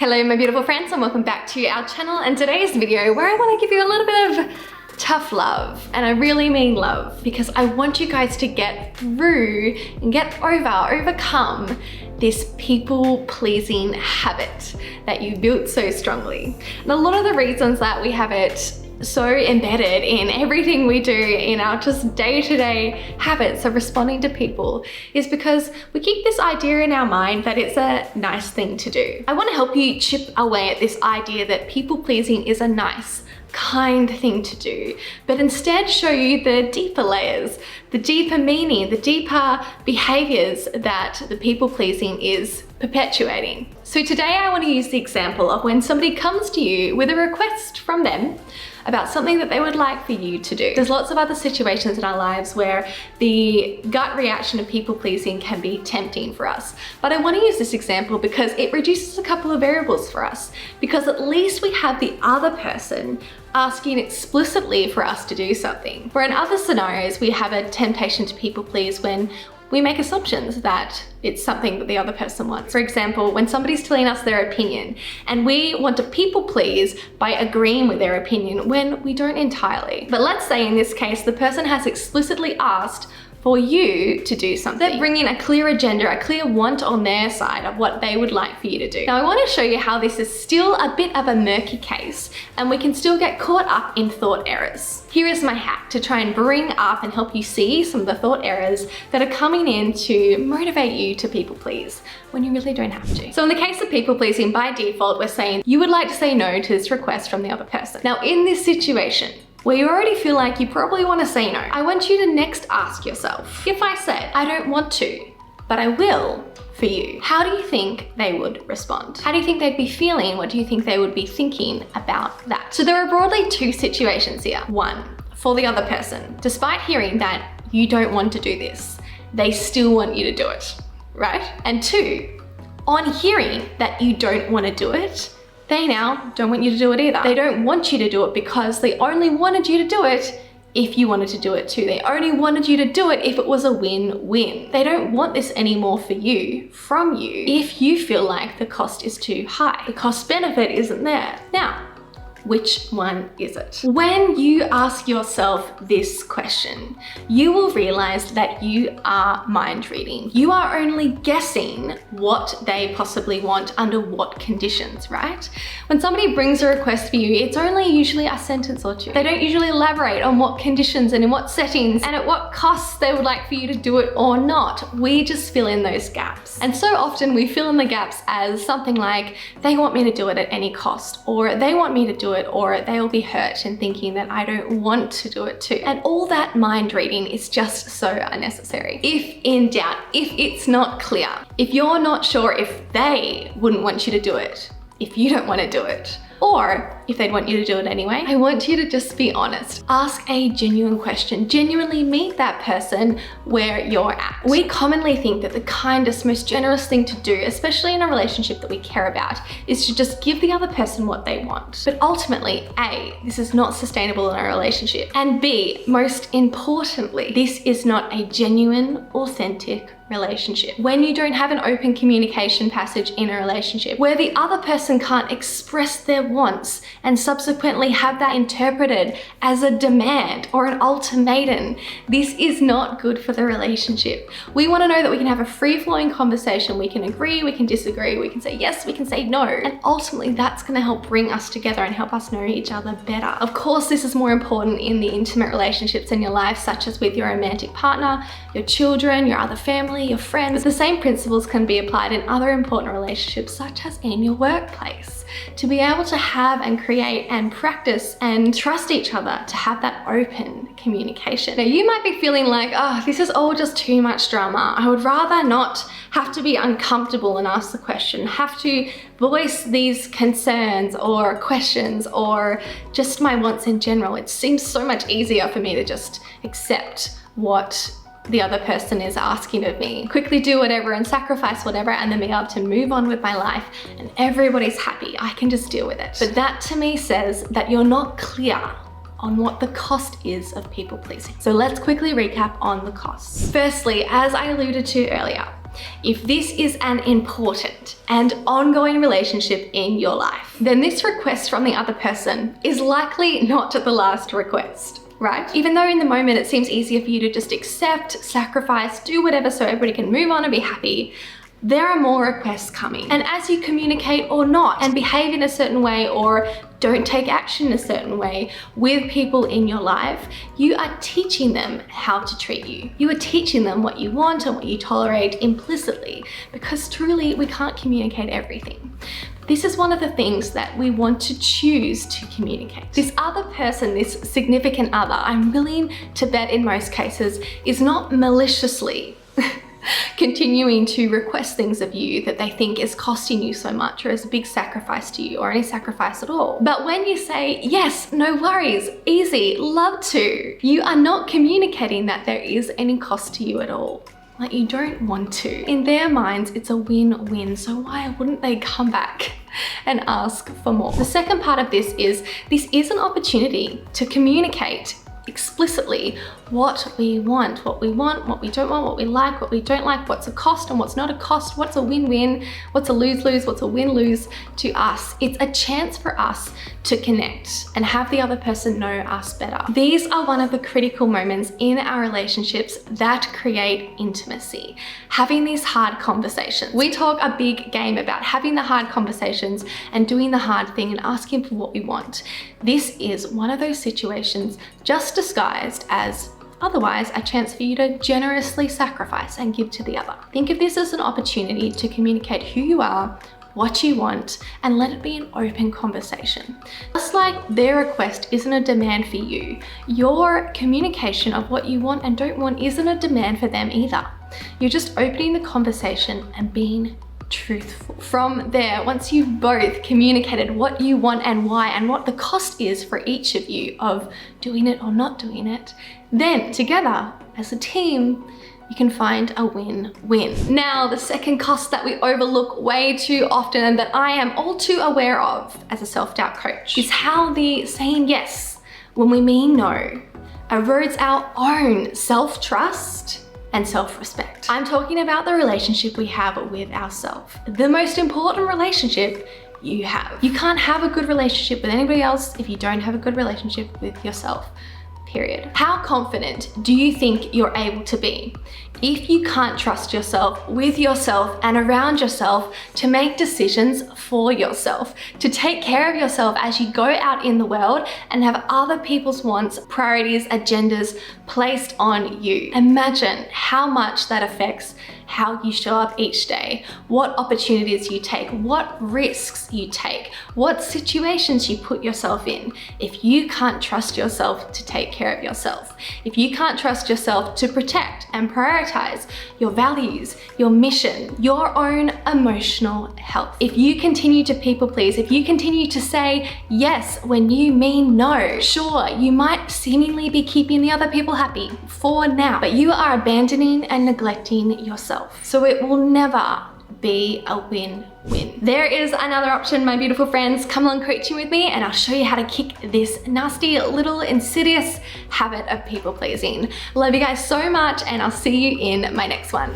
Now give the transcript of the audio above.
Hello my beautiful friends and welcome back to our channel and today's video where I want to give you a little bit of tough love, and I really mean love, because I want you guys to get through and overcome this people-pleasing habit that you built so strongly. And a lot of the reasons that we have it so embedded in everything we do in our just day-to-day habits of responding to people is because we keep this idea in our mind that it's a nice thing to do. I want to help you chip away at this idea that people-pleasing is a nice, kind thing to do, but instead show you the deeper layers, the deeper meaning, the deeper behaviors that the people-pleasing is perpetuating. So today I want to use the example of when somebody comes to you with a request from them about something that they would like for you to do. There's lots of other situations in our lives where the gut reaction of people-pleasing can be tempting for us. But I want to use this example because it reduces a couple of variables for us, because at least we have the other person asking explicitly for us to do something. Where in other scenarios, we have a temptation to people-please when we make assumptions that it's something that the other person wants. For example, when somebody's telling us their opinion and we want to people please by agreeing with their opinion when we don't entirely. But let's say in this case, the person has explicitly asked for you to do something. They're bringing a clear agenda, a clear want on their side of what they would like for you to do. Now I want to show you how this is still a bit of a murky case and we can still get caught up in thought errors. Here is my hack to try and bring up and help you see some of the thought errors that are coming in to motivate you to people please when you really don't have to. So in the case of people pleasing, by default, we're saying you would like to say no to this request from the other person. Now in this situation, where you already feel like you probably want to say no, I want you to next ask yourself, if I said, I don't want to, but I will for you, how do you think they would respond? How do you think they'd be feeling? What do you think they would be thinking about that? So there are broadly two situations here. One, for the other person, despite hearing that you don't want to do this, they still want you to do it, right? And two, on hearing that you don't want to do it, they now don't want you to do it either. They don't want you to do it because they only wanted you to do it if you wanted to do it too. They only wanted you to do it if it was a win-win. They don't want this anymore for you, from you, if you feel like the cost is too high. The cost benefit isn't there. Now, which one is it? When you ask yourself this question, you will realize that you are mind reading. You are only guessing what they possibly want under what conditions, right? When somebody brings a request for you, it's only usually a sentence or two. They don't usually elaborate on what conditions and in what settings and at what costs they would like for you to do it or not. We just fill in those gaps. And so often we fill in the gaps as something like, they want me to do it at any cost, or they want me to do it, or they'll be hurt and thinking that I don't want to do it too. And all that mind reading is just so unnecessary. If in doubt, if it's not clear, if you're not sure if they wouldn't want you to do it, if you don't want to do it, or if they'd want you to do it anyway, I want you to just be honest. Ask a genuine question. Genuinely meet that person where you're at. We commonly think that the kindest, most generous thing to do, especially in a relationship that we care about, is to just give the other person what they want. But ultimately, A, this is not sustainable in a relationship. And B, most importantly, this is not a genuine, authentic relationship. When you don't have an open communication passage in a relationship, where the other person can't express their wants and subsequently have that interpreted as a demand or an ultimatum, this is not good for the relationship. We want to know that we can have a free-flowing conversation. We can agree, we can disagree, we can say yes, we can say no. And ultimately that's going to help bring us together and help us know each other better. Of course, this is more important in the intimate relationships in your life, such as with your romantic partner, your children, your other family, your friends. The same principles can be applied in other important relationships, such as in your workplace. To be able to have and create and practice and trust each other, to have that open communication. Now you might be feeling like, oh, this is all just too much drama. I would rather not have to be uncomfortable and ask the question, have to voice these concerns or questions or just my wants in general. It seems so much easier for me to just accept what the other person is asking of me, quickly do whatever and sacrifice whatever, and then be able to move on with my life and everybody's happy. I can just deal with it. But that to me says that you're not clear on what the cost is of people pleasing. So let's quickly recap on the costs. Firstly, as I alluded to earlier, if this is an important and ongoing relationship in your life, then this request from the other person is likely not the last request, right? Even though in the moment it seems easier for you to just accept, sacrifice, do whatever so everybody can move on and be happy, there are more requests coming. And as you communicate or not and behave in a certain way or don't take action in a certain way with people in your life, you are teaching them how to treat you. You are teaching them what you want and what you tolerate implicitly, because truly we can't communicate everything. This is one of the things that we want to choose to communicate. This other person, this significant other, I'm willing to bet in most cases, is not maliciously continuing to request things of you that they think is costing you so much or is a big sacrifice to you or any sacrifice at all. But when you say, yes, no worries, easy, love to, you are not communicating that there is any cost to you at all. Like, you don't want to. In their minds, it's a win-win, so why wouldn't they come back and ask for more? The second part of this is an opportunity to communicate explicitly what we want, what we don't want, what we like, what we don't like, what's a cost and what's not a cost, what's a win-win, what's a lose-lose, what's a win-lose to us. It's a chance for us to connect and have the other person know us better. These are one of the critical moments in our relationships that create intimacy. Having these hard conversations. We talk a big game about having the hard conversations and doing the hard thing and asking for what we want. This is one of those situations just disguised as otherwise a chance for you to generously sacrifice and give to the other. Think of this as an opportunity to communicate who you are, what you want, and let it be an open conversation. Just like their request isn't a demand for you, your communication of what you want and don't want isn't a demand for them either. You're just opening the conversation and being truthful. From there, once you've both communicated what you want and why and what the cost is for each of you of doing it or not doing it, then together as a team, you can find a win-win. Now, the second cost that we overlook way too often and that I am all too aware of as a self-doubt coach is how the saying yes when we mean no erodes our own self-trust and self-respect. I'm talking about the relationship we have with ourselves, the most important relationship you have. You can't have a good relationship with anybody else if you don't have a good relationship with yourself. Period. How confident do you think you're able to be if you can't trust yourself, with yourself and around yourself to make decisions for yourself, to take care of yourself as you go out in the world and have other people's wants, priorities, agendas placed on you? Imagine how much that affects how you show up each day, what opportunities you take, what risks you take, what situations you put yourself in. If you can't trust yourself to take care of yourself, if you can't trust yourself to protect and prioritize your values, your mission, your own emotional health, if you continue to people please, if you continue to say yes when you mean no, sure, you might seemingly be keeping the other people happy for now, but you are abandoning and neglecting yourself. So it will never be a win-win. There is another option, my beautiful friends. Come along coaching with me and I'll show you how to kick this nasty little insidious habit of people pleasing. Love you guys so much and I'll see you in my next one.